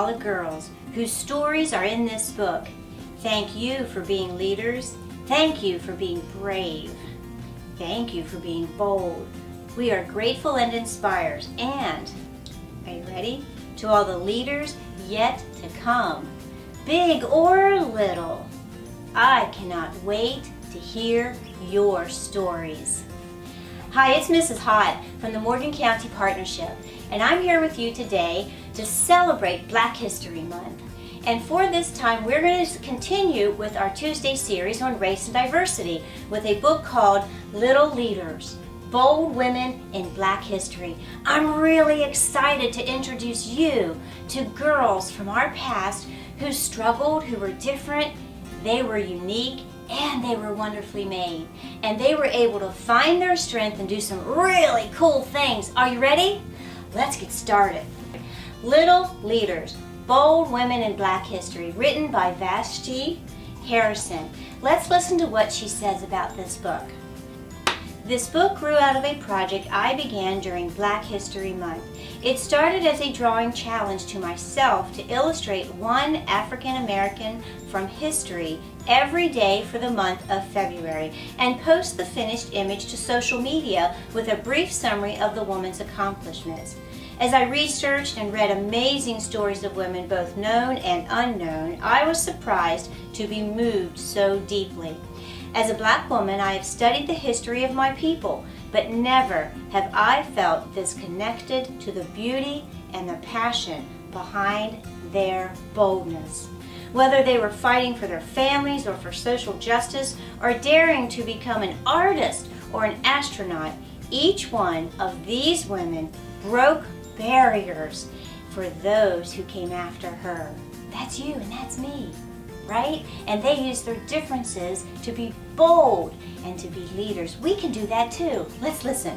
all the girls whose stories are in this book. Thank you for being leaders. Thank you for being brave. Thank you for being bold. We are grateful and inspired. And, are you ready? To all the leaders yet to come, big or little, I cannot wait to hear your stories. Hi, it's Mrs. Hott from the Morgan County Partnership, and I'm here with you today to celebrate Black History Month. And for this time, we're going to continue with our Tuesday series on race and diversity with a book called Little Leaders, Bold Women in Black History. I'm really excited to introduce you to girls from our past who struggled, who were different, they were unique, and they were wonderfully made. And they were able to find their strength and do some really cool things. Are you ready? Let's get started. Little Leaders, Bold Women in Black History, written by Vashti Harrison. Let's listen to what she says about this book. This book grew out of a project I began during Black History Month. It started as a drawing challenge to myself to illustrate one African American from history every day for the month of February and post the finished image to social media with a brief summary of the woman's accomplishments. As I researched and read amazing stories of women, both known and unknown, I was surprised to be moved so deeply. As a Black woman, I have studied the history of my people, but never have I felt this connected to the beauty and the passion behind their boldness. Whether they were fighting for their families or for social justice, or daring to become an artist or an astronaut, each one of these women broke barriers for those who came after her. That's you and that's me, right? And they used their differences to be bold and to be leaders. We can do that too. Let's listen.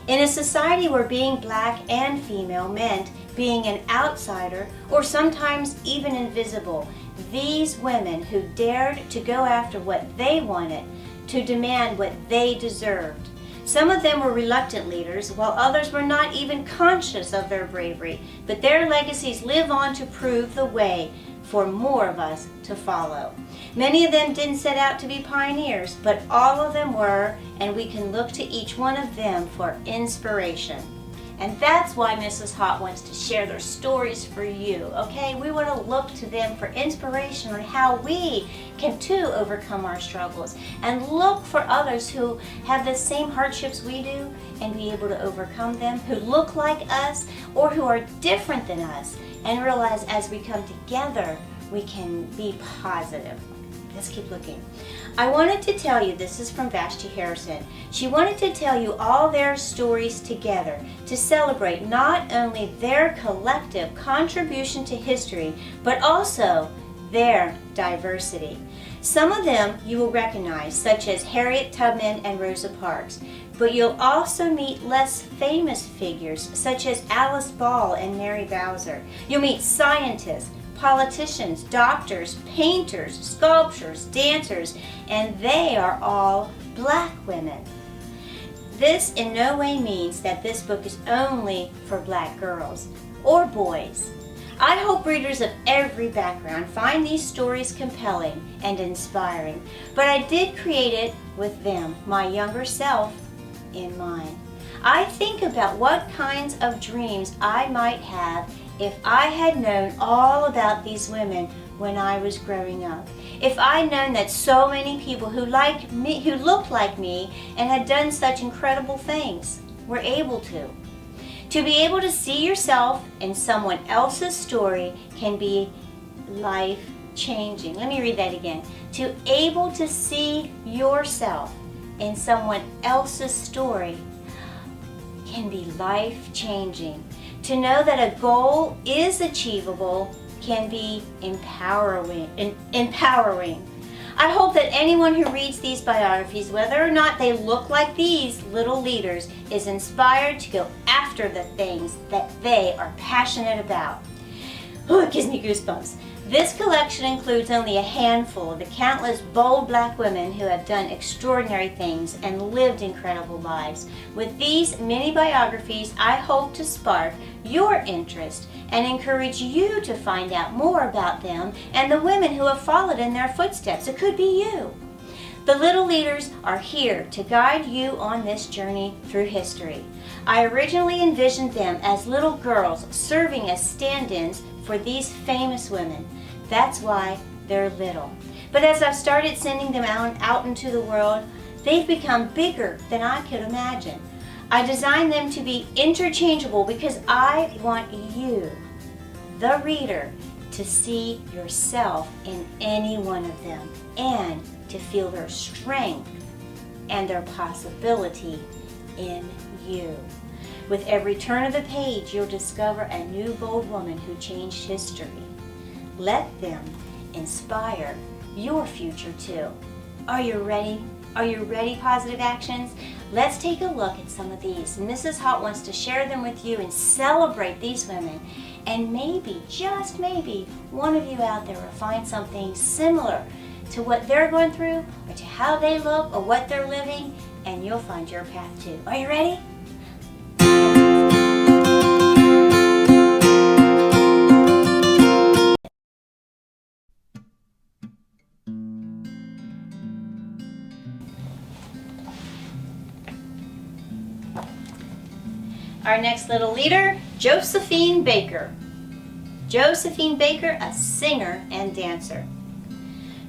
In a society where being Black and female meant being an outsider or sometimes even invisible, these women who dared to go after what they wanted, to demand what they deserved. Some of them were reluctant leaders, while others were not even conscious of their bravery, but their legacies live on to prove the way for more of us to follow. Many of them didn't set out to be pioneers, but all of them were, and we can look to each one of them for inspiration. And that's why Mrs. Hott wants to share their stories for you, okay? We want to look to them for inspiration on how we can too overcome our struggles, and look for others who have the same hardships we do and be able to overcome them, who look like us or who are different than us, and realize as we come together, we can be positive. Let's keep looking. I wanted to tell you, this is from Vashti Harrison, she wanted to tell you all their stories together to celebrate not only their collective contribution to history, but also their diversity. Some of them you will recognize, such as Harriet Tubman and Rosa Parks, but you'll also meet less famous figures, such as Alice Ball and Mary Bowser. You'll meet scientists, politicians, doctors, painters, sculptors, dancers, and they are all Black women. This in no way means that this book is only for Black girls or boys. I hope readers of every background find these stories compelling and inspiring, but I did create it with them, my younger self, in mind. I think about what kinds of dreams I might have if I had known all about these women when I was growing up. If I'd known that so many people who looked like me and had done such incredible things were able to. To be able to see yourself in someone else's story can be life-changing. Let me read that again. To able to see yourself in someone else's story can be life-changing. To know that a goal is achievable can be empowering. I hope that anyone who reads these biographies, whether or not they look like these little leaders, is inspired to go after the things that they are passionate about. Oh, it gives me goosebumps. This collection includes only a handful of the countless bold Black women who have done extraordinary things and lived incredible lives. With these mini biographies, I hope to spark your interest and encourage you to find out more about them and the women who have followed in their footsteps. It could be you. The Little Leaders are here to guide you on this journey through history. I originally envisioned them as little girls serving as stand-ins for these famous women. That's why they're little. But as I've started sending them out into the world, they've become bigger than I could imagine. I designed them to be interchangeable because I want you, the reader, to see yourself in any one of them and to feel their strength and their possibility in you. With every turn of the page, you'll discover a new bold woman who changed history. Let them inspire your future too. Are you ready? Are you ready, Positive Actions? Let's take a look at some of these. Mrs. Hott wants to share them with you and celebrate these women. And maybe, just maybe, one of you out there will find something similar to what they're going through or to how they look or what they're living, and you'll find your path too. Are you ready? Our next little leader, Josephine Baker. Josephine Baker, a singer and dancer.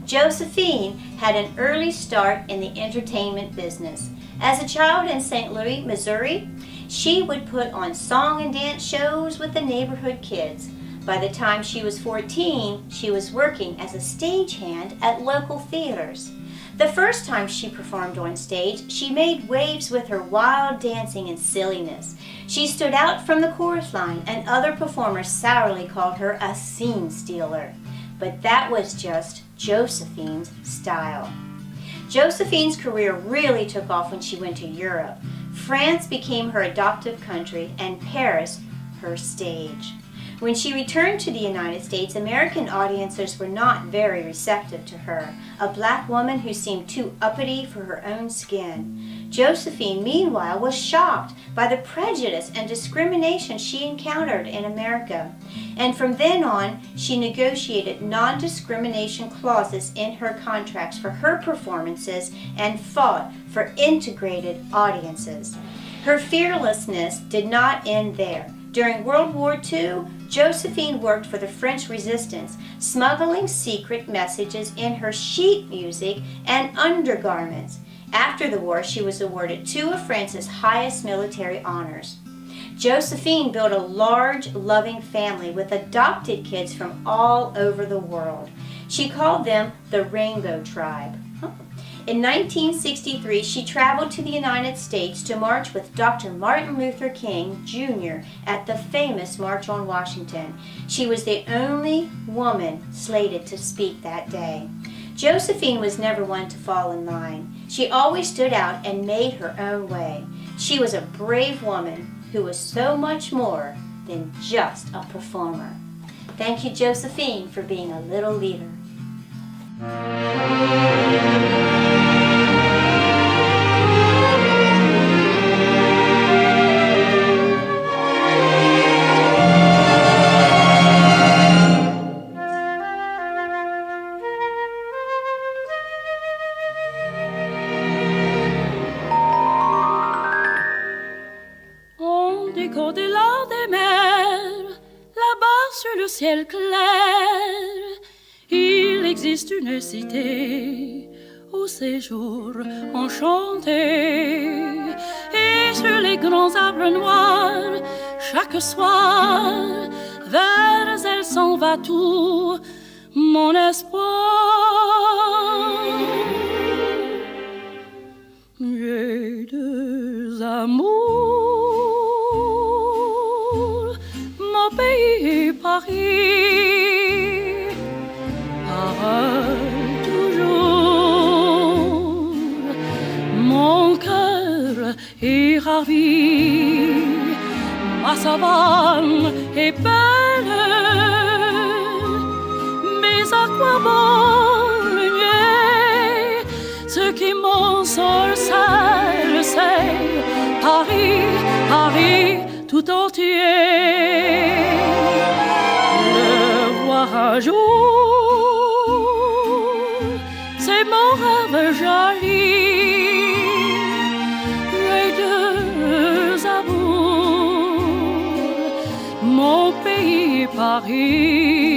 Josephine had an early start in the entertainment business. As a child in St. Louis, Missouri, she would put on song and dance shows with the neighborhood kids. By the time she was 14, she was working as a stagehand at local theaters. The first time she performed on stage, she made waves with her wild dancing and silliness. She stood out from the chorus line, and other performers sourly called her a scene stealer. But that was just Josephine's style. Josephine's career really took off when she went to Europe. France became her adoptive country, and Paris her stage. When she returned to the United States, American audiences were not very receptive to her, a Black woman who seemed too uppity for her own skin. Josephine, meanwhile, was shocked by the prejudice and discrimination she encountered in America. And from then on, she negotiated non-discrimination clauses in her contracts for her performances and fought for integrated audiences. Her fearlessness did not end there. During World War II, Josephine worked for the French resistance, smuggling secret messages in her sheet music and undergarments. After the war, she was awarded two of France's highest military honors. Josephine built a large, loving family with adopted kids from all over the world. She called them the Rainbow Tribe. In 1963, she traveled to the United States to march with Dr. Martin Luther King, Jr. at the famous March on Washington. She was the only woman slated to speak that day. Josephine was never one to fall in line. She always stood out and made her own way. She was a brave woman who was so much more than just a performer. Thank you, Josephine, for being a little leader. Qu'au-delà des mers, là-bas sur le ciel clair, il existe une cité au séjour enchanté. Et sur les grands arbres noirs, chaque soir, vers elle s'en va tout mon espoir. J'ai deux amours, mon pays et Paris, pareil toujours, mon cœur est ravi, ma savane est belle, quoi bon le nier? Ce qui m'ensorcelle, c'est Paris, Paris tout entier. Le voir un jour, c'est mon rêve joli. Les deux amours, mon pays Paris.